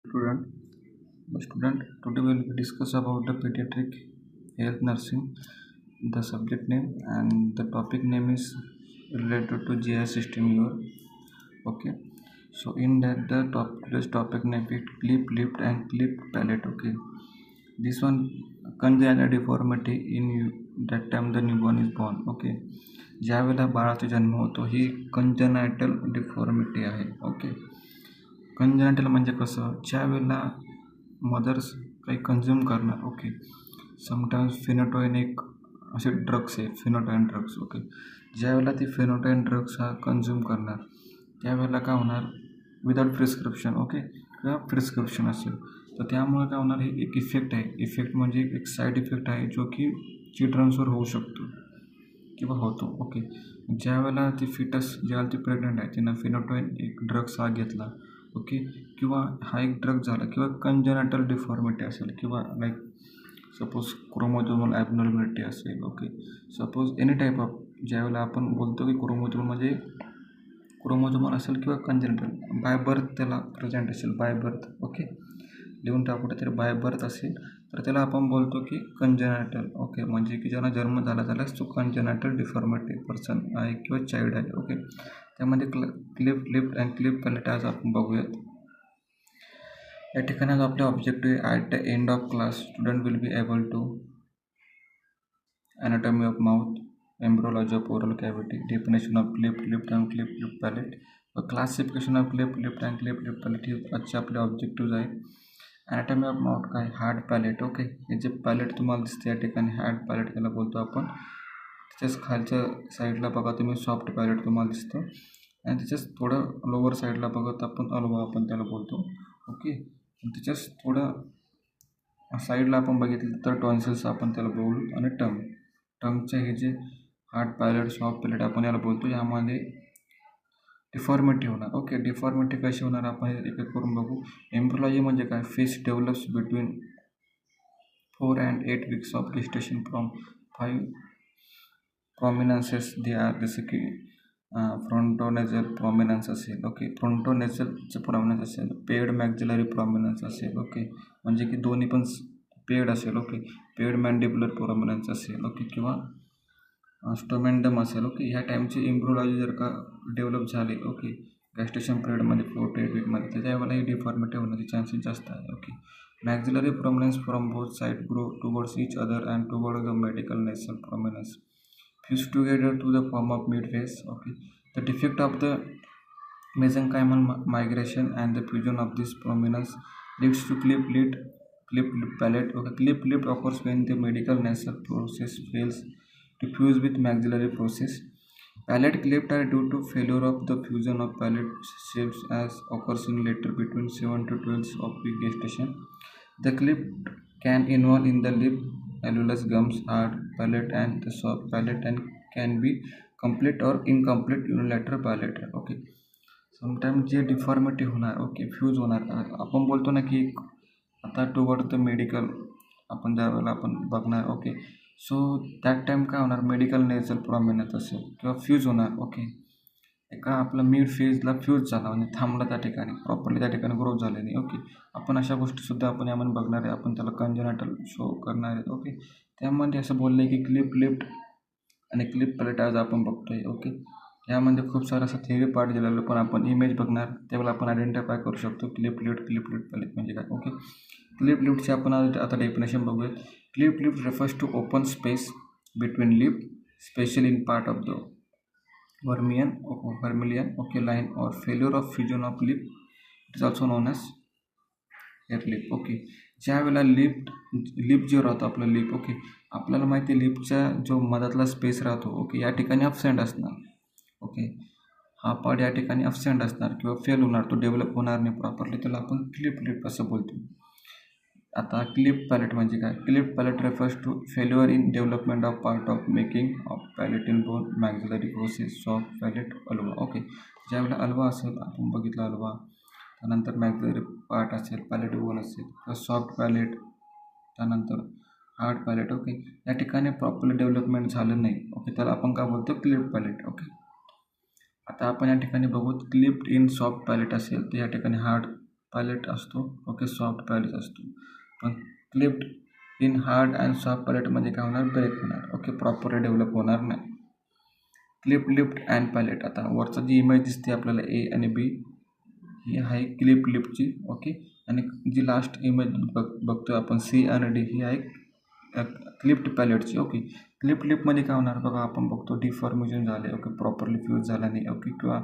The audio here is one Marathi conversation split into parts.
Student, today we will discuss about the pediatric health nursing, the subject name and the topic name is related to GI system your. Okay, so in that today's topic name is clip lift and clip palate. Okay, this one congenital deformity in that time the newborn is born. Okay, ज्या वेळेला बाळाचा जन्म होतो ही कंजनायटल डिफॉर्मिटी आहे. ओके, कंजनायटल म्हणजे कसं, ज्या वेळेला मदर्स काही कंझ्युम करणार. ओके, समटाईम्स फिनोटोइन एक असे ड्रग्स आहे, फिनोटोइन ड्रग्स. ओके, ज्यावेळेला ती फिनोटोइन ड्रग्स हा कंझ्युम करणार त्यावेळेला काय होणार, विदाउट प्रिस्क्रिप्शन. ओके, किंवा प्रिस्क्रिप्शन असेल तर त्यामुळे काय होणार, हे एक इफेक्ट आहे. इफेक्ट म्हणजे एक साईड इफेक्ट आहे जो की चिल्ड्रन्सवर होऊ शकतो किंवा होतो. ओके, ज्यावेळेला ती फिटस, ज्यावेळेला ती प्रेग्नंट आहे, तिनं फिनोटोइन एक ड्रग्स हा घेतला. ओके, किंवा हा एक ड्रग झाला, किंवा कंजनायटल डिफॉर्मिटी असेल, किंवा लाईक सपोज क्रोमोझोमल ॲबनॉर्मॅलिटी असेल. Okay, suppose any type of, ज्यावेळेला आपण बोलतो की क्रोमोझोमल म्हणजे क्रोमोझोमल असेल किंवा कंजनायटल बाय बर्थ त्याला प्रेझेंट असेल, बाय बर्थ. ओके, लिहून टाकू तर बाय बर्थ असेल तर त्याला आपण बोलतो की कंजनायटल. ओके, म्हणजे की ज्याला जन्म झाला त्यालाच तो कंजनायटल डिफॉर्मिटी पर्सन आहे किंवा चाइल्ड आहे. ओके, त्यामध्ये cleft lip and cleft palate आज आपण बघूयात. या ठिकाणी आज आपले ऑब्जेक्टिव्ह आहे, at the end of class student will be able to anatomy of mouth, embryology of oral cavity, definition of clip lift and clip lip palate, classification of clip lift and clip lip palate. हे आजचे आपले ऑब्जेक्टिव्ह आहे. ॲनाटॉमी ऑफ माउथ काय, हार्ड पॅलेट. ओके, हे जे पॅलेट तुम्हाला दिसते या ठिकाणी हार्ड पॅलेट त्याला बोलतो आपण. त्याच्याच खालच्या साईडला बघा तुम्ही सॉफ्ट पॅलेट तुम्हाला दिसतं, आणि त्याच्याच थोडं लोअर साईडला बघत आपण अल्वा आपण त्याला बोलतो. ओके, त्याच्याच थोडं साईडला आपण बघितलं तर टॉन्सिल्स आपण त्याला बोलू, आणि टंगचे हे जे हार्ड पॅलेट सॉफ्ट पॅलेट आपण याला बोलतो, यामध्ये डिफॉर्मिटी होणार. ओके, डिफॉर्मिटी कशी होणार आपण एक एक करून बघू. एम्ब्रियोलॉजी म्हणजे काय, face develops between 4 and 8 weeks of gestation from 5 prominences they are, जसं की फ्रंटोनेझल प्रॉमिनन्स असेल. ओके, फ्रंटोनेझलचं प्रॉमिनन्स असेल, पेड मॅक्झिलरी प्रॉमिनन्स असेल. ओके, म्हणजे की दोन्ही पण पेड असेल. ओके, पेड मॅन्डिब्युलर प्रॉमिनन्स असेल. ओके, किंवा स्टोमेंडम असेल. ओके, ह्या टाईमची एम्ब्रियोलॉजी जर का डेव्हलप झाली, ओके, गॅस्टेशन पिरियडमध्ये 4 to 8 weekमध्ये, तर त्यावेळेला ही डिफॉर्मिटी होण्याचे चान्सेस जास्त आहे. Okay, maxillary prominence from both side grow towards each other and toward the medical nasal prominence fused together to the form of mid-face. Okay, the defect of the mesenchymal migration and the fusion of this prominence leads to clip lip palate. Okay, clip lip occurs when the medial nasal process fails to fuse with maxillary process. Palate cleft are due to failure of the fusion of palate shapes as occurs in later between 7 to 12 of week gestation. The cleft can involve in the lip, alveolus, gums, hard palate and the soft palate, and can be complete or incomplete unilateral palate. Okay, sometimes जे डिफॉर्मिटी होणार, ओके, फ्यूज होणार, आपण बोलतो ना की आता टुवर्ड द मेडिकल आपण ज्यावेळेला आपण बघणार. ओके, सो दॅट टाईम काय होणार, मेडिकल नेझल प्रॉमिनन्स असेल किंवा फ्यूज होणार. ओके, एका आपला मिड फेजला फ्यूज झाला म्हणजे थांबला त्या ठिकाणी, प्रॉपरली त्या ठिकाणी ग्रोथ झाली नाही. ओके, आपण अशा गोष्टीसुद्धा आपण यामध्ये बघणार आहे, आपण त्याला कंजनायटल शो करणार आहे. ओके, त्यामध्ये असं बोललं आहे की क्लिप लिफ्ट आणि क्लिप पॅलेट आज आपण बघतोय. ओके, यामध्ये खूप सारं असं थेरी पार्ट दिलेलं, पण आपण इमेज बघणार त्यावेळेला आपण आयडेंटिफाय करू शकतो क्लिप लिफ्ट पॅलेट म्हणजे काय. ओके, क्लिप लिफ्टचे आपण आता डेफिनेशन बघूयात. Cleft lip refers to open space between lip, specially in part of the vermilion, okay, line or failure of fusion of lip. It is also known as hair lip. Okay, ज्या वेळेला लिप जे राहतो आपलं लिप, ओके, आपल्याला माहिती आहे लिपचा जो मधातला स्पेस राहतो, ओके, या ठिकाणी अबसेंट असणार. ओके, हा पार्ट या ठिकाणी अबसेंट असणार किंवा फेल होणार, तो डेव्हलप होणार नाही प्रॉपरली, त्याला आपण क्लिप लिप असं बोलतो. आता क्लिप पॅलेट म्हणजे काय, cleft palate refers to failure in development of part of making of palatine bone, maxillary process, soft palate, अल्वा. ओके, ज्यावेळेला अल्वा असेल, आपण बघितलं अल्वा, त्यानंतर मॅक्झिलरी पार्ट असेल, पॅलेट बोन असेल, किंवा सॉफ्ट पॅलेट, त्यानंतर हार्ड पॅलेट. ओके, या ठिकाणी प्रॉपरली डेव्हलपमेंट झालं नाही. ओके, त्याला आपण काय बोलतो, क्लिप पॅलेट. ओके, आता आपण या ठिकाणी बघू क्लिप्ड इन सॉफ्ट पॅलेट असेल तर या ठिकाणी हार्ड पॅलेट असतो, ओके, सॉफ्ट पॅलेट असतो. पण cleft in hard and soft पॅलेटमध्ये काय होणार, ब्रेक होणार, ओके, प्रॉपरली डेव्हलप होणार नाही. Cleft lip and palate. आता वरचा जी इमेज दिसते आपल्याला ए आणि बी, ही आहे क्लिप लिफ्टची, ओके, आणि जी लास्ट इमेज बघतोय आपण सी आणि डी, ही आहे क्लिप्ड पॅलेटची, ओके. क्लिप लिफ्टमध्ये काय होणार बघा, आपण बघतो डिफॉर्मेशन झाले, ओके, प्रॉपरली फ्यूज झाला नाही, ओके, किंवा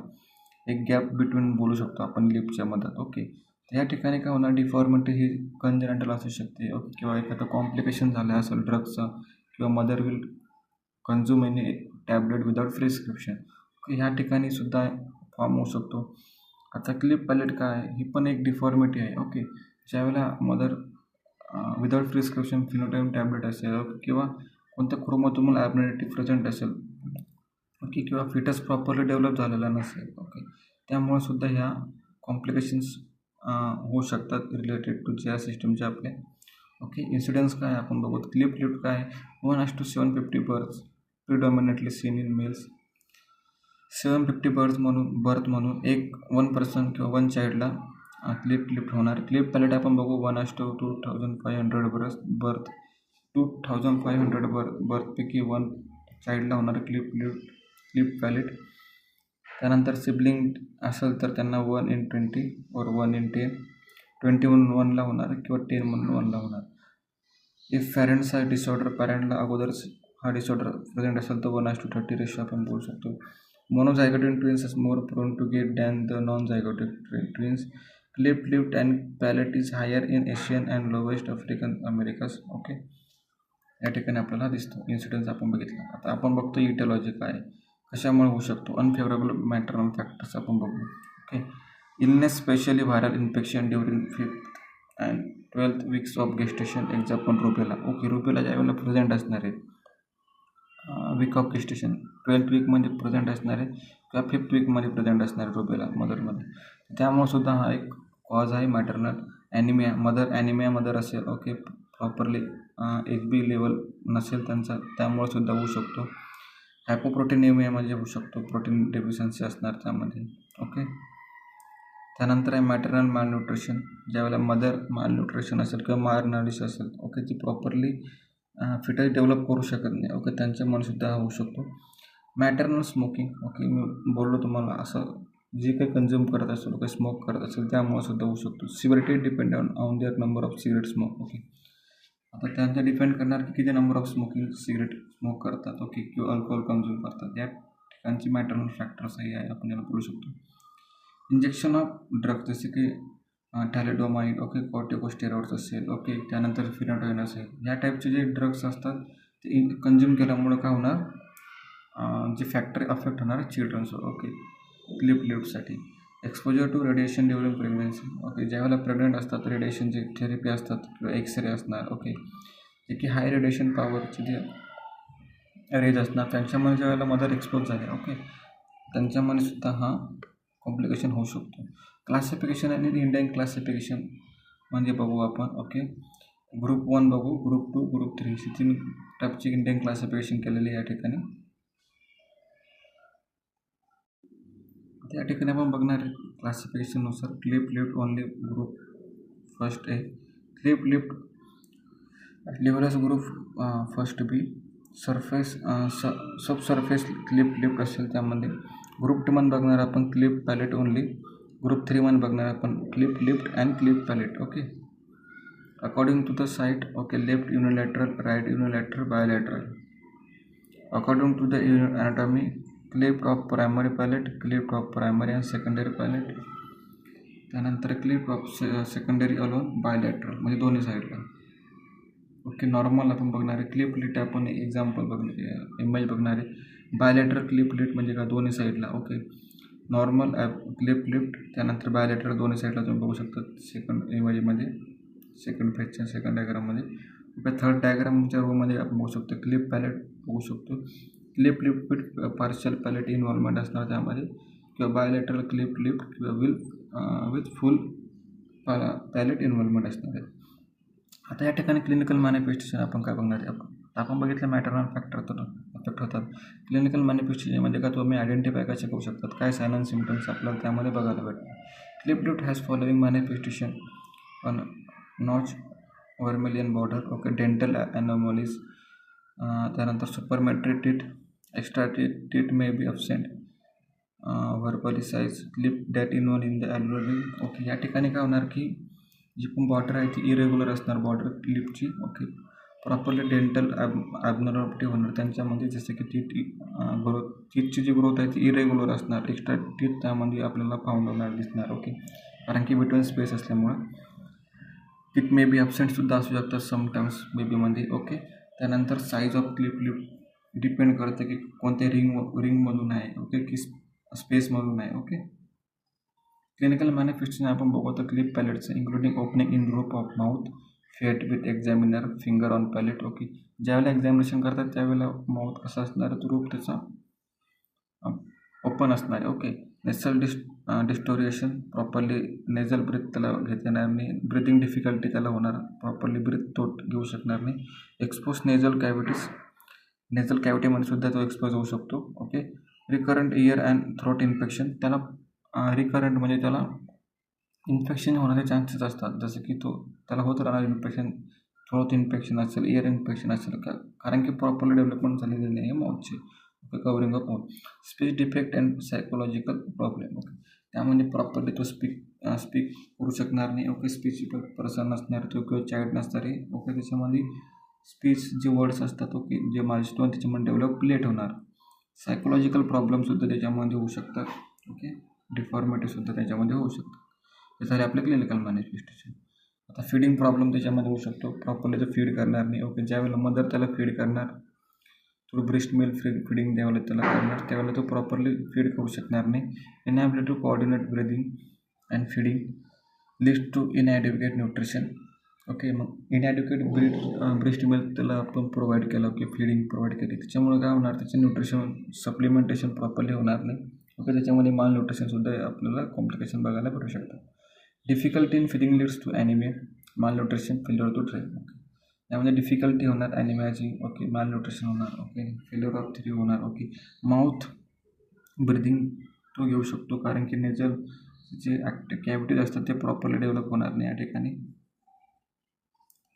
एक गॅप बिटवीन बोलू शकतो आपण लिफ्टच्या मधात, ओके. या ठिकाणी काय होणार, डिफॉर्मिटी ही कंजेनिटल असू शकते, ओके, किंवा एखादं कॉम्प्लिकेशन झालं असेल ड्रगचं, किंवा mother will consume any tablet without prescription, ह्या ठिकाणी सुद्धा फॉर्म होऊ शकतो. आता क्लिप पॅलेट काय आहे, ही पण एक डिफॉर्मिटी आहे, ओके. ज्यावेळेला mother without prescription phenotype tablet असेल, ओके, किंवा कोणत्या क्रोमोसोमल ॲबनॉर्मॅलिटी प्रेझेंट असेल, ओके, किंवा फिटस प्रॉपरली डेव्हलप झालेला नसेल, ओके, त्यामुळे सुद्धा ह्या कॉम्प्लिकेशन्स होऊ शकतात रिलेटेड टू ज्या सिस्टमचे आपले, ओके. इन्सिडेन्स काय आपण बघू, क्लिप लिफ्ट काय आहे, 1:750 birth predominantly seen in males. 750 birth म्हणून 1 पर्सन किंवा 1 चाइल्डला क्लिप लिफ्ट होणार. क्लिप पॅलेट आपण बघू 1:2500 बर्थ 2500 बर्थपैकी 1 चाइल्डला होणार क्लिप पॅलेट. त्यानंतर सिबलिंग असेल तर त्यांना 1:20 और 1:10, 21 होणार किंवा 10 होणार. इफ पॅरेंट्स हा डिसऑर्डर, पॅरेंटला अगोदरच हा डिसऑर्डर प्रेझेंट असेल तर 1:30 रेशो आपण बोलू शकतो. Monozygotic twins is more prone to get than the non-zygotic twins. Cleft lip and palate is higher in Asian and lowest African Americas, okay. या ठिकाणी आपल्याला दिसतो इन्सिडेन्स आपण बघितला. आता आपण बघतो इटिओलॉजी काय कशामुळे होऊ शकतो. अनफेवरेबल मॅटर्नल फॅक्टर्स आपण बघू, okay. Illness specially viral infection during 5th and 12th weeks of gestation, example rubella, okay. Rubella ज्यावेळेला प्रेझेंट असणार आहे वीक ऑफ गेस्टेशन 12th वीकमध्ये प्रेझेंट असणार आहे किंवा 5th वीकमध्ये प्रेझेंट असणार आहे रुबेला मदरमध्ये, त्यामुळे सुद्धा हा एक कॉज आहे. मॅटर्नल ॲनिमिया, मदर असेल, ओके, प्रॉपरली HB लेवल नसेल त्यांचा, त्यामुळे सुद्धा होऊ शकतो. हायपोप्रोटीनेमिया म्हणजे होऊ शकतो, प्रोटीन डेफिशियन्सी असणार त्यामध्ये, ओके. त्यानंतर आहे मॅटर्नल मालन्यूट्रिशन, ज्यावेळेला मदर मालन्यूट्रिशन असेल किंवा मालनरिश असेल, ओके, ती प्रॉपरली फिटस डेव्हलप करू शकत नाही, ओके, त्यांच्यामुळे सुद्धा होऊ शकतो. मॅटर्नल स्मोकिंग, ओके, मी बोललो तुम्हाला असं जे काही कन्झ्युम करत असेल, काही स्मोक करत असेल त्यामुळे सुद्धा होऊ शकतो. Severity depend on their number of cigarette smoke, okay. आता त्यांचा डिपेंड करणार की किती नंबर ऑफ सिगरेट स्मोक करतात, ओके, किंवा अल्कोहोल कन्झ्युम करतात, या ठिकाणची मॅटर्नल फॅक्टर्स आहे आपण याला बोलू शकतो. इंजेक्शन ऑफ ड्रग जसे की थॅलिडोमाइड, ओके, कॉर्टिकोस्टेरॉइड्स असेल, ओके, त्यानंतर फिनोटाइन असेल, या टाईपचे जे ड्रग्स असतात ते कन्झ्युम केल्यामुळं काय होणार, जे फॅक्टर अफेक्ट होणार चिल्ड्रन्सवर, ओके. क्लिप लिफ्टसाठी exposure to radiation during pregnancy, okay, ज्यावेळेला प्रेग्नंट असतात रेडिएशनचे थेरपी असतात किंवा एक्सरे असणार, ओके, जे की हाय रेडिएशन पॉवरचे जे रेज असणार त्यांच्यामुळे ज्यावेळेला मदर एक्सपोज झाले, ओके, त्यांच्यामुळे सुद्धा हा कॉम्प्लिकेशन होऊ शकतो. क्लासिफिकेशन आणि इंडियन क्लासिफिकेशन म्हणजे बघू आपण, ओके. ग्रुप 1 बघू, ग्रुप 2, ग्रुप 3 अशी 3 टाईपची इंडियन क्लासिफिकेशन केलेली या ठिकाणी. त्या ठिकाणी आपण बघणार आहे क्लासिफिकेशननुसार cleft lip only group first A, cleft lip levels group first B, surface sub surface cleft lip असेल त्यामध्ये. ग्रुप 2 मध्ये बघणार आपण क्लिप पॅलेट ओनली. ग्रुप 3 मध्ये बघणार आपण cleft lip and cleft palate, okay. According to the site, okay, left unilateral, right unilateral, bilateral. According to the anatomy, cleft of primary palate, cleft of primary and secondary palate. त्यानंतर cleft of secondary alone, bilateral म्हणजे दोन्ही साईडला, ओके. नॉर्मल आपण बघणार आहे क्लिप लिट, आपण एक्झाम्पल बघणार इमेज बघणार आहे. बायोलॅटरल क्लिप लिट म्हणजे का दोन्ही साईडला, ओके. नॉर्मल क्लिप लिफ्ट, त्यानंतर बायोलॅटरल दोन्ही साईडला तुम्ही बघू शकता सेकंड इमेजमध्ये, सेकंड फेजच्या सेकंड डायग्राममध्ये. ओके, थर्ड डायग्रामच्या रोमध्ये आपण बघू शकतो क्लिप पॅलेट बघू शकतो. Cleft lip with partial palate involvement असणार त्यामध्ये, किंवा बायोलॅटरल क्लिप लिफ्ट किंवा विथ फुल पॅलेट इन्व्हॉल्वमेंट असणार आहे. आता या ठिकाणी क्लिनिकल मॅनिफेस्टेशन आपण काय बघणार आहे, आपण बघितलं मॅटर्नल फॅक्टर तर अफेक्ट होतात. क्लिनिकल मॅनिफेस्टेशनमध्ये का तुम्ही आयडेंटिफाय कसे करू शकतात, काय साइन अँड सिम्पटम्स आपल्याला त्यामध्ये बघायला भेटतात. Cleft lip has following manifestation on notch vermilion border, okay, dental anomalies, त्यानंतर supernumerary teeth, extra teeth may be absent, verbally size, cleft that in in the alveoli, okay. या ठिकाणी काय होणार की जी पण बॉर्डर आहे ती इरेग्युलर असणार बॉर्डर क्लिपची, ओके. प्रॉपरली डेंटल ॲबनॉर्मॅलिटी होणार त्यांच्यामध्ये, जसं की टीथची जी ग्रोथ आहे ती इरेग्युलर असणार, एक्स्ट्रा टीथ त्यामध्ये आपल्याला फाउंड होणार दिसणार, ओके. कारण की बिटवीन स्पेस असल्यामुळं टीथ मे बी अब्सेंटसुद्धा असू शकतात समटाईम्स बेबीमध्ये, ओके. त्यानंतर साईज ऑफ क्लिप डिपेंड करतं की कोणत्या रिंगमधून आहे, ओके, की स्पेसमधून आहे, ओके. क्लिनिकल मॅनिफेस्टेशन आपण बघू तर क्लिप पॅलेटचं including opening in roof of mouth, फेट with examiner, finger on palate, okay. ज्यावेळेला एक्झामिनेशन करतात त्यावेळेला माउथ कसा असणार आहे, तो रूप त्याचा ओपन असणार आहे, ओके. नेसल डिस्टोरिएशन, प्रॉपरली नेझल ब्रीथ त्याला घेता येणार नाही, ब्रिथिंग डिफिकल्टी त्याला होणार, प्रॉपरली ब्रीथ तो घेऊ शकणार नाही. एक्सपोज नेझल कॅव्हिटीमध्ये सुद्धा तो एक्सपोज होऊ शकतो, okay. Recurrent year and throat infection, त्याला रिकरंट म्हणजे त्याला इन्फेक्शन होण्याचे चान्सेस असतात, जसं की त्याला होत राहणार इन्फेक्शन, थ्रोट इन्फेक्शन असेल, इयर इन्फेक्शन असेल कारण की प्रॉपरली डेव्हलपमेंट झालेली नाही आहे माउथची, okay. Covering of mouth, speech defect and psychological problem, okay. त्यामध्ये प्रॉपरली तो स्पीक करू शकणार नाही, ओके. स्पीच पर्सन नसणार तो किंवा चाइल्ड नसणार आहे, ओके. त्याच्यामध्ये स्पीच जे वर्ड्स असतात, ओके, जे माइलस्टोन त्याच्यामध्ये डेव्हलप लेट होणार. सायकोलॉजिकल प्रॉब्लेमसुद्धा त्याच्यामध्ये होऊ शकतात, ओके. डिफॉर्मिटीसुद्धा त्याच्यामध्ये होऊ शकतात. हे झाले आपले क्लिनिकल मॅनिफेस्टेशन. आता फीडिंग प्रॉब्लेम त्याच्यामध्ये होऊ शकतो, प्रॉपरली तो फीड करणार नाही, ओके. ज्यावेळेला मदर त्याला फीड करणार थ्रू ब्रेस्ट मिल्क फीडिंग ज्यावेळेला त्याला करणार त्यावेळेला तो प्रॉपरली फीड करू शकणार नाही. Inability to coordinate breathing and feeding leads to inadequate nutrition, okay. मग इनॲडिक्वेट ब्रेस्ट मिल्क त्याला आपण प्रोव्हाइड केलं, ओके, फीडिंग प्रोव्हाइड केली, त्याच्यामुळे काय होणार, त्याचे न्यूट्रिशन सप्लिमेंटेशन प्रॉपरली होणार नाही, ओके. त्याच्यामध्ये माल न्यूट्रिशनसुद्धा आपल्याला कॉम्प्लिकेशन बघायला भेटू शकतात. Difficulty in feeding leads to anaemia, mal nutrition, failure to train, okay. त्यामध्ये डिफिकल्टी होणार ॲनिमियाची, ओके. माल न्यूट्रिशन होणार, ओके. फेल्युअर ऑफ थ्री होणार, ओके. माउथ ब्रिदिंग तो घेऊ शकतो कारण की नेझल जे कॅव्हिटीज असतात ते प्रॉपरली डेव्हलप होणार नाही या ठिकाणी.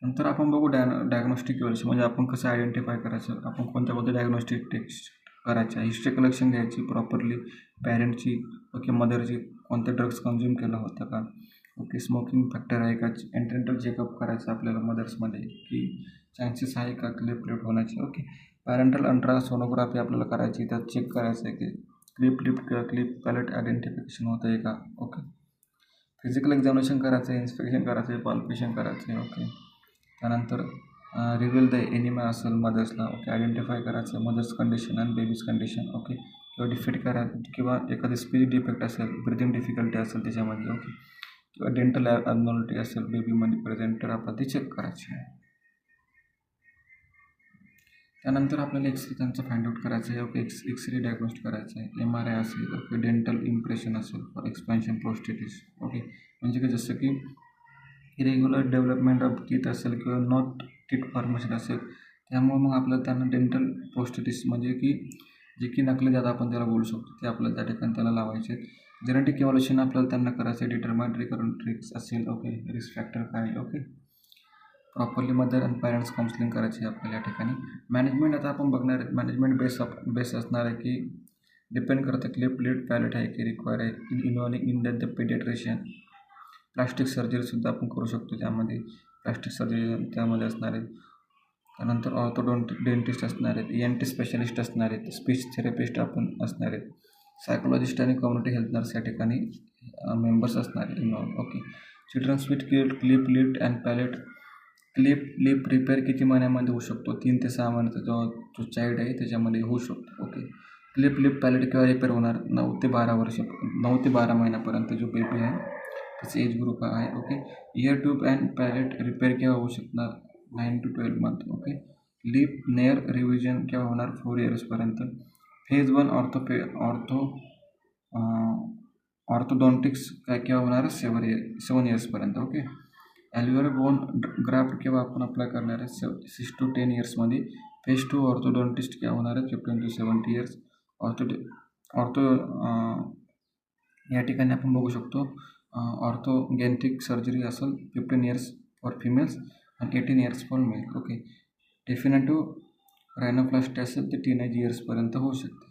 नंतर आपण बघू डायग्नोस्टिक वेल्स, म्हणजे आपण कसं आयडेंटिफाय करायचं, आपण कोणत्या डायग्नोस्टिक टेस्ट करायच्या, हिस्ट्री कलेक्शन घ्यायची प्रॉपरली पॅरेंटची, ओके, मदरची, कोणते ड्रग्स कन्झ्युम केला होता का, ओके. स्मोकिंग फॅक्टर आहे का, एंट्रेंटल चेकअप करायचं आपल्याला मदर्समध्ये की चान्सेस आहे का क्लिप लिफ्ट होण्याचे, ओके. पॅरेंटल अल्ट्रासोनोग्राफी आपल्याला करायची, त्यात चेक करायचं आहे की क्लिप लिफ्ट किंवा क्लिप पॅलेट आयडेंटिफिकेशन होतं आहे का, ओके. फिजिकल एक्झामिनेशन करायचं आहे, इन्स्पेक्शन करायचं आहे, पाल्पेशन करायचं आहे, ओके. त्यानंतर रिव्हील द एनिमा असेल मदर्सला, ओके, आयडेंटिफाय करायचं आहे mother's condition and baby's condition, okay. किंवा डिफीट करायचं किंवा एखादी स्पीच डिफेक्ट असेल, ब्रिथिंग डिफिकल्टी असेल त्याच्यामध्ये, ओके. किंवा डेंटल ॲबनॉर्मॅलिटी असेल बेबीमध्ये प्रेझेंट तर आपल्याला ती चेक करायची आहे. त्यानंतर आपल्याला एक्सरे त्यांचं फाइंड आउट करायचं आहे, ओके. एक्सरे डायग्नोस्ट करायचं आहे, MRI असेल, ओके. डेंटल इम्प्रेशन असेल फॉर एक्सपॅन्शन प्रोस्टेटिस, ओके. म्हणजे की जसं की इरेग्युलर डेव्हलपमेंट ऑफ टीथ असेल किंवा नॉट टीथ फॉर्मेशन असेल, त्यामुळे मग आपल्याला त्यांना डेंटल प्रोस्टेटिस म्हणजे की जे की नकली दात आपण त्याला बोलू शकतो ते आपल्याला त्या ठिकाणी त्याला लावायचे आहेत. जेनेटिक इव्हॉल्युशन आपल्याला त्यांना करायचं आहे, डिटर्माइंड रिकरंट रिस्क असेल, ओके. रिस्क फॅक्टर काय, okay. Properly mother and parents counselling करायची आहे आपल्याला या ठिकाणी. मॅनेजमेंट आता आपण बघणार आहे, मॅनेजमेंट बेस असणार आहे की डिपेंड करतं क्लिप लिड पॅलेट आहे की रिक्वायर आहे, involving in the paediatrician. Plastic सर्जरीसुद्धा आपण करू शकतो, त्यामध्ये प्लास्टिक सर्जरी त्यामध्ये असणार आहेत. त्यानंतर डेंटिस्ट असणार आहेत, ENT स्पेशलिस्ट असणार आहेत, स्पीच थेरपिस्ट आपण असणार आहेत, सायकोलॉजिस्ट आणि कम्युनिटी हेल्थ नर्स या ठिकाणी मेंबर्स असणार आहेत involve, okay. Childrens with cleft lip and palate, cleft lip repair किती महिन्यामध्ये होऊ शकतो, 3 ते 6 महिन्याचा जो चाइल्ड आहे त्याच्यामध्ये होऊ शकतो, ओके. क्लिप लिप पॅलेट केव्हा रिपेअर होणार, 9 ते 12 महिन्यापर्यंत जो बेबी आहे त्याचं एज ग्रुप आहे, okay. Ear tube and palate repair केव्हा होऊ शकणार, 9 to 12 month, okay. Lip near revision केव्हा होणार, 4 इयर्सपर्यंत. फेज 1 ऑर्थोडॉन्टिक्स काय केव्हा होणार, 7 इयर्सपर्यंत, ओके. ॲल्व्हिओलर बोन ग्राफ्ट केव्हा आपण अप्लाय करणार आहे, 6 to 10 इयर्समध्ये. फेज 2 ऑर्थोडॉन्टिस्ट केव्हा होणार आहे, 15 to 70 इयर्स. ऑर्थो या ठिकाणी आपण बघू शकतो ऑर्थोगेंटिक सर्जरी असेल 15 इयर्स फॉर फिमेल्स आणि 18 इयर्स फॉर मेल. ओके. डेफिनेटिव्ह रायनोप्लास्टी असेल ते टीनेज इयर्सपर्यंत होऊ शकते.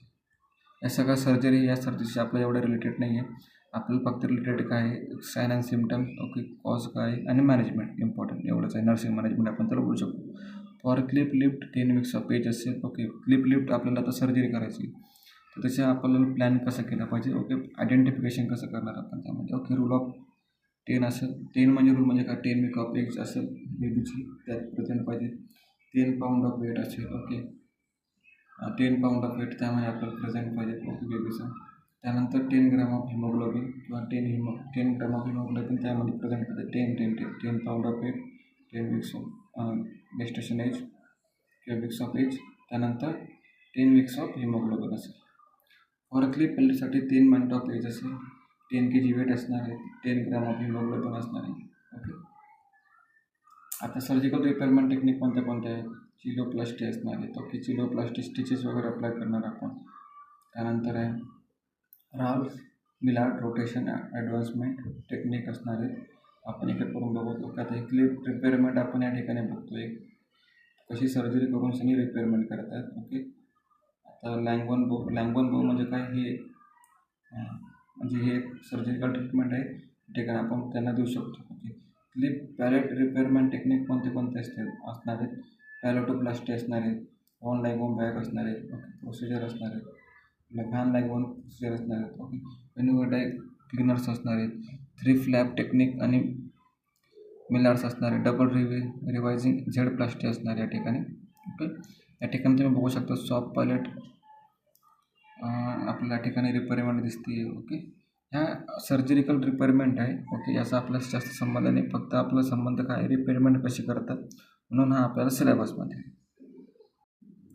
या सगळ्या सर्जरीशी आपलं एवढं रिलेटेड नाही आहे. आपल्याला फक्त रिलेटेड काय आहे, sign and symptoms, okay, cause काय आहे आणि मॅनेजमेंट इम्पॉर्टंट एवढंच आहे. नर्सिंग मॅनेजमेंट आपण त्याला बोलू शकतो. For cleft lip 10 weeks of age असेल, ओके, क्लिप लिफ्ट आपल्याला आता सर्जरी करायची, तर त्याचे आपल्याला प्लॅन कसं केला पाहिजे, ओके, आयडेंटिफिकेशन कसं करणार आपण त्यामध्ये, ओके. रूल ऑफ 10 असेल, 10 म्हणजे रूल म्हणजे काय, 10 वीक ऑफ एज असेल बेबीची, त्यात प्रेझेंट पाहिजे. 10 पाऊंड ऑफ वेट असेल, ओके, 10 पाऊंड ऑफ वेट त्यामध्ये आपल्याला प्रेझेंट पाहिजे, ओके, बेबीचा. त्यानंतर 10 ग्रॅम ऑफ हिमोग्लोबिन किंवा 10 ग्रॅम ऑफ हिमोग्लोबिन त्यामध्ये प्रेझेंट पाहिजे. 10 pound of weight, 10 weeks of gestation age किंवा वीक्स ऑफ एज. त्यानंतर 10 वीक्स ऑफ हिमोग्लोबिन असेल. फॉर क्लिप पेल्टसाठी 10 मंथ ऑफ एज असेल, 10 kg वेट असणार आहे, 10 ग्रॅम ऑफ हिमोग्लोबिन असणार आहे, ओके. आता सर्जिकल रिपेअरमेंट टेक्निक कोणत्या कोणत्या आहेत, चिलोप्लास्टी असणार आहे, ओके, चिलोप्लास्टी स्टिचेस वगैरे अप्लाय करणार आपण. त्यानंतर आहे Ralph Maillard rotation advancement technique असणार आहे. आपण इकडे करून बघतो का, आता क्लिप रिपेअरमेंट आपण या ठिकाणी बघतो आहे कशी सर्जरी करून सनी रिपेअरमेंट करतात, ओके. आता लँगवन बो म्हणजे काय, हे सर्जिकल ट्रीटमेंट आहे, ठिकाणी आपण त्यांना देऊ शकतो, ओके. क्लिप पॅलेट रिपेअरमेंट टेक्निक कोणते असणार आहेत, पॅलेटोप्लास्टी असणार आहे, वन लँगवन बॅग असणार आहे, ओके, प्रोसिजर असणार आहे, लॅन लँगवन प्रोसिजर असणार आहेत, ओके. वेन्युडाय क्लिनर्स असणार आहेत, 3 फ्लॅप टेक्निक आणि मिलार्स असणार आहे, डबल रिवायझिंग झेड प्लास्टी असणार या ठिकाणी, ओके. या ठिकाणी तुम्ही बघू शकता सॉफ्ट पॅलेट आपल्या या ठिकाणी रिपेअरमेंट दिसते, ओके. ह्या सर्जरिकल रिपेअरमेंट आहे, ओके. याचा आपल्याला जास्त संबंध नाही, फक्त आपला संबंध काय, रिपेअरमेंट कशी करतात म्हणून हा आपल्याला सिलेबसमध्ये.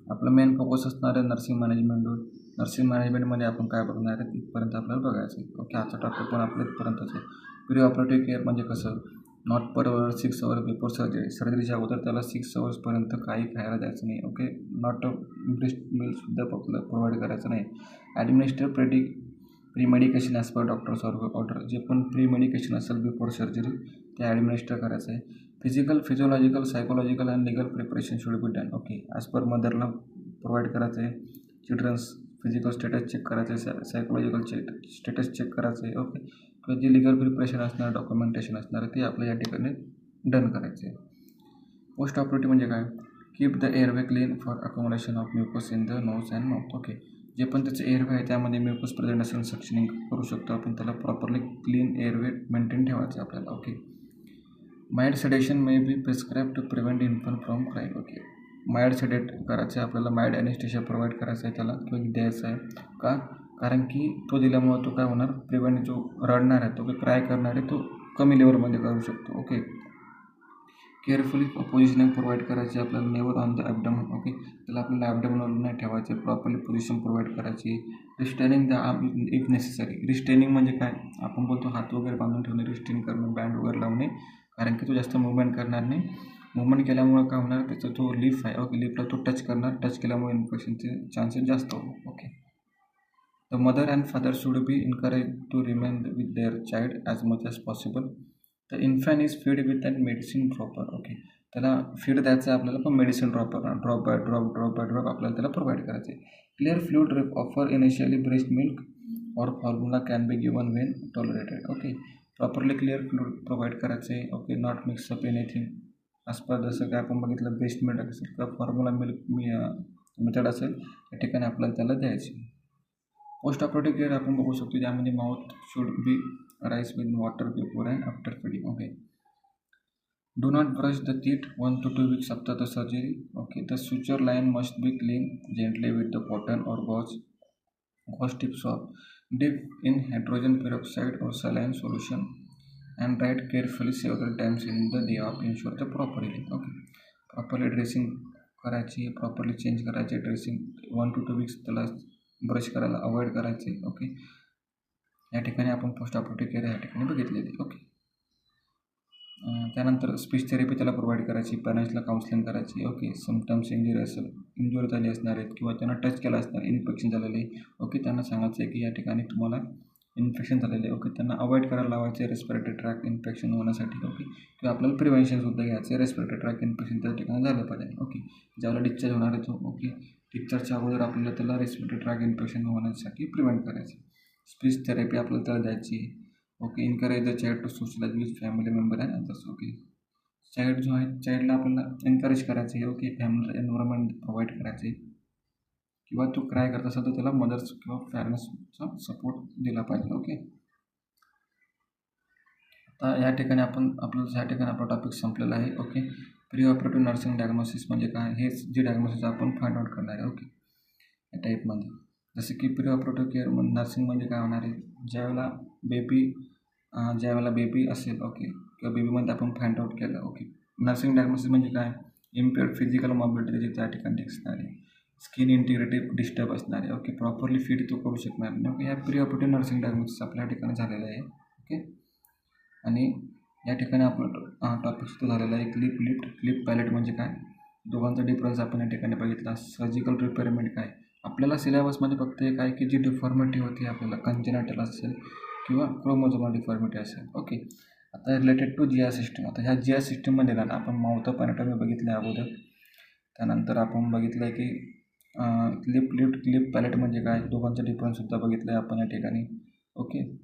आपलं मेन फोकस असणार आहे नर्सिंग मॅनेजमेंटवर. नर्सिंग मॅनेजमेंटमध्ये आपण काय बघणार आहे तिथपर्यंत आपल्याला बघायचं आहे, ओके. आजचा टॉपिक पण आपल्या इथपर्यंतच आहे. प्री ऑपरेटिव्ह केअर म्हणजे कसं, नॉट पर 6 आवर बिफोर सर्जरीच्या अगोदर त्याला 6 आवर्सपर्यंत काही खायला द्यायचं नाही, ओके. नॉट ब्रेस्ट मिल्कसुद्धा प्रोव्हाइड करायचं नाही. Administer pre medication as per doctor's order, जे पण प्री मेडिकेशन असेल बिफोर सर्जरी ते ॲडमिनिस्टर करायचं आहे. Physical, physiological, psychological and legal preparation should be done, okay. As per मदरला प्रोव्हाइड करायचं आहे. चिल्ड्रन्स फिजिकल स्टेटस चेक करायचं आहे, सायकोलॉजिकल स्टेटस चेक करायचं आहे, ओके. किंवा जे लिगल प्रिपरेशन असणार, डॉक्युमेंटेशन असणार ते आपल्या या ठिकाणी डन करायचे आहे. पोस्ट ऑपरेटिव्ह म्हणजे काय, keep the airway clean for accommodation of mucus in the nose and mouth, okay. जे पण त्याचं एअरवे आहे त्यामध्ये म्युकस प्रेझेंट असेल सक्शनिंग करू शकतो आपण, त्याला प्रॉपरली क्लीन एअरवे मेंटेन ठेवायचं आहे आपल्याला, okay. Mild sedation may be prescribe to prevent infant from crime, okay. Mild sedate करायचं आहे आपल्याला, माइल्ड ॲनेस्थेशिया प्रोव्हाइड करायचं आहे त्याला किंवा द्यायचं आहे का, कारण की तो दिल्यामुळं तो काय होणार, प्रिव्हेंट जो रडणार आहे तो क्राय करणार आहे तो कमी लेवलमध्ये करू शकतो, ओके. केअरफुली पोझिशनिंग प्रोव्हाइड करायची आपल्याला, नेवर ऑन द ॲबडमन, ओके. त्याला आपल्याला ॲबडमनवर नाही ठेवायचे, प्रॉपरली पोझिशन प्रोव्हाइड करायची. Retaining the arm if necessary. Retaining म्हणजे काय, आपण बोलतो हात वगैरे बांधून ठेवणे, रिस्टेन करणं, बँड वगैरे लावणे, कारण की तो जास्त मुवमेंट करणार नाही. मुवमेंट केल्यामुळं काय होणार, त्याचा जो लिफ आहे, ओके, लिफला तो टच करणार, टच केल्यामुळे इन्फेक्शनचे चान्सेस जास्त होणार, okay. The mother and father should be encourage to remain with their child as much as possible. The infant is feed with and medicine proper, okay. त्याला फीड द्यायचं आहे आपल्याला, पण मेडिसिन ड्रॉप बाय ड्रॉप आपल्याला त्याला प्रोव्हाइड करायचे. Clear fluid offer initially breast milk और formula can be given when tolerated, okay. Properly clear fluid provide करायचे, okay. Not mix up anything as per, जसं काय आपण बघितलं ब्रेस्ट मिल्क असेल किंवा फॉर्म्युला मिल्क मेथड असेल त्या ठिकाणी आपल्याला त्याला द्यायची. पोस्ट ऑपरेटिव्ह केअर आपण बघू शकतो, ज्यामध्ये mouth should be rinsed with water before and after feeding, okay. Do not brush the teeth 1 to 2 weeks after the surgery, okay. The suture line must be clean gently with the cotton और gauze tip swab. Dip in hydrogen peroxide और saline solution and right carefully several times in the day of ensure the proper healing, okay. Properly dressing करायची, प्रॉपरली चेंज करायचे ड्रेसिंग, 1 to 2 weeks त्याला ब्रश करायला अवॉइड करायचे, ओके. या ठिकाणी आपण पोस्ट ऑपरेटिव्ह केअर या ठिकाणी बघितलेली, ओके. त्यानंतर स्पीच थेरपी त्याला प्रोव्हाइड करायची, पॅरेंट्सला काउन्सिलिंग करायची, ओके. समटाईम्स इंजुरी झाली असणार आहेत किंवा त्यांना टच केला असणार, इन्फेक्शन झालेलं आहे, ओके. त्यांना सांगायचं आहे की या ठिकाणी तुम्हाला इन्फेक्शन झालेले ओके त्यांना अवॉइड करायला लावायचे रेस्पिरेटरी ट्रॅक इन्फेक्शन होण्यासाठी ओके किंवा आपल्याला प्रिव्हेन्शनसुद्धा घ्यायचं रेस्पिरेटरी ट्रॅक इन्फेक्शन त्या ठिकाणी झालं पाहिजे ओके ज्यावेळेला डिस्चार्ज होणार आहे तो ओके डिस्चार्जच्या अगोदर आपल्याला त्याला रेस्पिरेटरी ट्रॅक इन्फेक्शन होण्यासाठी प्रिव्हेंट करायचं स्पीच थेरपी आपल्याला त्याला द्यायची okay encourage the child to socialise with family member and others okay child जो आहे चाइल्डला आपल्याला एनकरेज करायचं आहे ओके फॅमिली एन्व्हायरमेंट प्रोव्हाइड करायचं आहे किंवा तो क्राय करत असेल तर त्याला मदर्स किंवा पॅरेंट्सचा सपोर्ट दिला पाहिजे ओके आता या ठिकाणी आपला टॉपिक संपलेला आहे okay pre operative nursing diagnosis म्हणजे काय हेच जे डायग्नोसिस आपण फाइंड आउट करणार आहे ओके या टाईपमध्ये जसं की प्री ऑपरेटिव्ह केअर नर्सिंग म्हणजे काय होणार आहे ज्यावेळेला बेबी असेल ओके किंवा बेबीमध्ये आपण फाइंड आउट केलं ओके नर्सिंग डायग्नोसिस म्हणजे काय इम्पेअर्ड फिजिकल मॉबिलिटी त्याची त्या ठिकाणी दिसणार आहे स्किन इंटिग्रिटी डिस्टर्ब असणार आहे ओके प्रॉपरली फीड तो करू शकणार नाही ओके ह्या प्री ऑपरेटिव्ह नर्सिंग डायग्नोसिस आपल्या ठिकाणी झालेलं आहे ओके आणि या ठिकाणी आपलं टॉपिक सुद्धा झालेला आहे क्लिप पॅलेट म्हणजे काय दोघांचा डिफरन्स आपण या ठिकाणी बघितला सर्जिकल रिपेअरमेंट काय आपल्याला सिलेबसमध्ये फक्त एक आहे की जी डिफॉर्मिटी होती आपल्याला कंजेनाटल असेल किंवा क्रोमोझोमल डिफॉर्मिटी असेल ओके आता रिलेटेड टू जीआर सिस्टम आता ह्या जीआर सिस्टममध्ये ना आपण माउथ ऑफ अॅनाटॉमी बघितलं आहे अगोदर त्यानंतर आपण बघितलं आहे की क्लिप पॅलेट म्हणजे काय दोघांचा डिफरन्ससुद्धा बघितलं आहे आपण या ठिकाणी ओके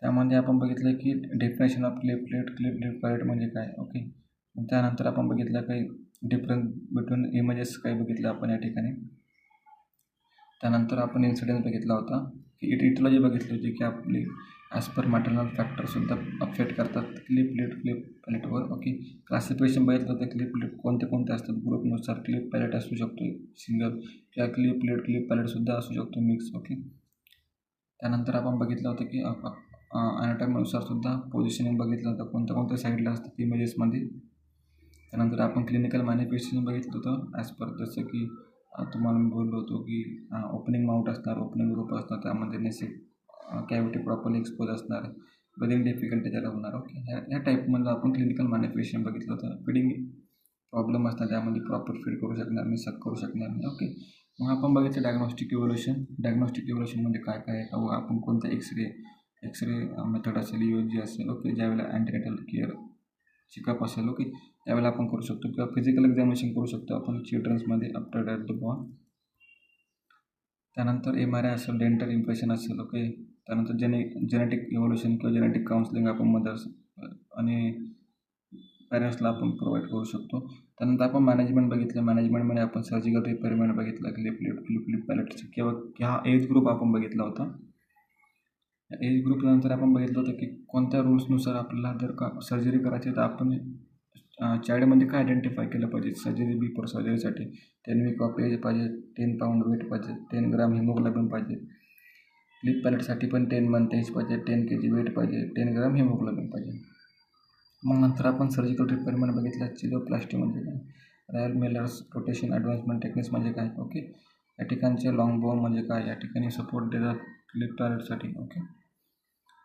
त्यामध्ये आपण बघितलं आहे की डेफिनेशन ऑफ क्लिप पॅलेट म्हणजे काय ओके त्यानंतर आपण बघितलं काही डिफरन्स बिटवीन इमेजेस काही बघितलं आपण या ठिकाणी त्यानंतर आपण इन्सिडेंट बघितला होता की इटिओलॉजी बघितली होती की आपली ॲज पर मॅटर्नल फॅक्टरसुद्धा अफेक्ट करतात क्लिप पॅलेटवर ओके क्लासिफिकेशन बघितलं होतं क्लिप कोणते असतात ग्रुपनुसार क्लिप पॅलेट असू शकतो सिंगल किंवा क्लिप पॅलेटसुद्धा असू शकतो मिक्स ओके त्यानंतर आपण बघितलं होतं की ॲनाटॉमीनुसारसुद्धा पोझिशनिंग बघितलं होतं कोणत्या साईडला असतात इमेजेसमध्ये त्यानंतर आपण क्लिनिकल मॅनिफेस्टेशन बघितलं होतं ॲज पर जसं की तुम्हाला मी बोललो होतो की ओपनिंग माउट असणार ओपनिंग ग्रुप असणार त्यामध्ये नेसिक कॅव्हिटी प्रॉपरली एक्सपोज असणार ब्रीदिंग डिफिकल्टी त्याला होणार ओके ह्या टाईपमधलं आपण क्लिनिकल मॅनिफेस्टेशन बघितलं होतं फिडिंग प्रॉब्लेम असणार त्यामध्ये प्रॉपर फीड करू शकणार नाही सक करू शकणार नाही ओके मग आपण बघितलं डायग्नॉस्टिक इव्होल्युशन म्हणजे काय काय आहे आपण कोणतं एक्सरे मेथड असेल USG असेल ओके ज्यावेळेला अँटीनेटल केअर चेकअप असेल ओके त्यावेळेला आपण करू शकतो किंवा फिजिकल एक्झामिनेशन करू शकतो आपण चिल्ड्रन्समध्ये आफ्टर डेट द बॉर्न त्यानंतर MRI असेल डेंटल इम्प्रेशन असेल ओके त्यानंतर जेनेटिक इव्होल्युशन किंवा जेनेटिक काउन्सिलिंग आपण मदर्स आणि पॅरेंट्सला आपण प्रोव्हाइड करू शकतो त्यानंतर आपण मॅनेजमेंट बघितलं मॅनेजमेंटमध्ये आपण सर्जिकल रिपेअरमेंट बघितलं क्लिप पॅलेटचं किंवा ह्या एज ग्रुप आपण बघितला होता एज ग्रुपनंतर आपण बघितलं होतं की कोणत्या रूल्सनुसार आपल्याला जर का सर्जरी करायची तर आपण चाइल्डमध्ये काय आयडेंटिफाय केलं पाहिजे सर्जरी बिफोर सर्जरीसाठी 10 वीक ऑफ एज पाहिजे 10 पाऊंड वेट पाहिजे 10 ग्राम हिमोग्लोबिन पाहिजे क्लिप पॅलेटसाठी पण 10 मंथ एज पाहिजे 10 kg वेट पाहिजे 10 ग्राम हिमोग्लोबिन पाहिजे मग नंतर आपण सर्जिकल रिपेअरमेंट बघितलं चिलोप्लास्टी म्हणजे काय रॅल मेलर्स रोटेशन ॲडव्हान्समेंट टेक्निक्स म्हणजे काय ओके या ठिकाणचे लॉंग बोन म्हणजे काय या ठिकाणी सपोर्ट देतात क्लिप पॅलेटसाठी ओके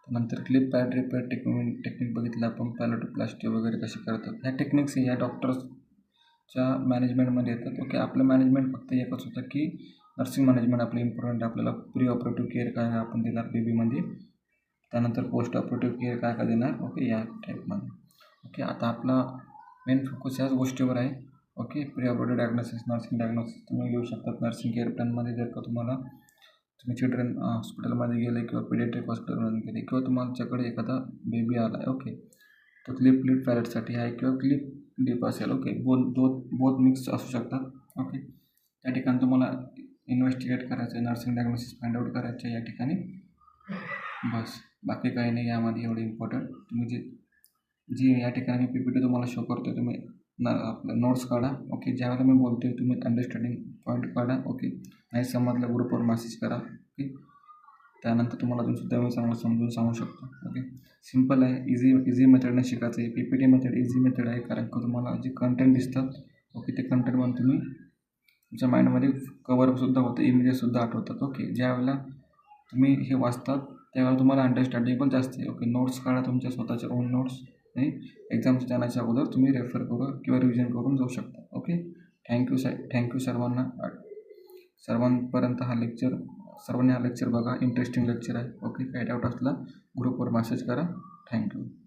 नंतर क्लिप पॅलेट रिपेअर टेक्निक बघितलं आपण पॅलेटोप्लास्टी वगैरे कशी करतात ह्या टेक्निक्स या डॉक्टर्सच्या मॅनेजमेंटमध्ये येतात ओके आपलं मॅनेजमेंट फक्त एकच होतं की नर्सिंग मॅनेजमेंट आपलं इम्पॉर्टंट आपल्याला प्री ऑपरेटिव्ह केअर काय आपण देणार बेबीमध्ये त्यानंतर पोस्ट ऑपरेटिव्ह केअर काय देणार ओके या टाईपमध्ये ओके आता आपला मेन फोकस याच गोष्टीवर आहे okay pre operative diagnosis nursing diagnosis तुम्ही घेऊ शकतात नर्सिंग केअर प्लॅनमध्ये जर का तुम्हाला तुम्ही चिल्ड्रन हॉस्पिटलमध्ये गेले किंवा पिडियाट्रिक हॉस्पिटलमध्ये गेले किंवा तुमच्याकडे एखादा बेबी आला आहे ओके तो क्लिप पॅलेटसाठी आहे किंवा क्लिप डीप असेल ओके बोथ मिक्स असू शकतात ओके त्या ठिकाणी तुम्हाला इन्व्हेस्टिगेट करायचं आहे नर्सिंग डायग्नोसिस फाइंड आउट करायचं आहे या ठिकाणी बस बाकी काही नाही यामध्ये एवढं इम्पॉर्टंट तुम्ही जी या ठिकाणी मी PPT तुम्हाला शो करतो तुम्ही आपलं नोट्स काढा ओके ज्यावेळेला मी बोलतो तुम्ही अंडरस्टँडिंग पॉईंट काढा ओके नाही समजलं ग्रुपवर मेसेज करा ओके त्यानंतर तुम्हाला अजूनसुद्धा मी चांगलं समजून सांगू शकतो ओके सिम्पल आहे इझी मेथडने शिकायचं आहे PPT मेथड इझी मेथड आहे कारण की तुम्हाला जे कंटेंट दिसतात ओके ते कंटेंटमध्ये तुम्ही तुमच्या माइंडमध्ये कवरसुद्धा होतं इमेजेससुद्धा आठवतात ओके ज्यावेळेला तुम्ही हे वाचतात त्यावेळेला तुम्हाला अंडरस्टँडेबल जास्त आहे ओके नोट्स काढा तुमच्या स्वतःच्या ओन नोट्स आणि एक्झामच्या जाण्याच्या अगोदर तुम्ही रेफर करू किंवा रिव्हिजन करून जाऊ शकता ओके थँक्यू सर्वांना सर्वांपर्यंत हा लेक्चर सर्वांनी हा लेक्चर बघा, इंटरेस्टिंग लेक्चर आहे. ओके, काही डाऊट असला ग्रुपवर मेसेज करा. थँक्यू.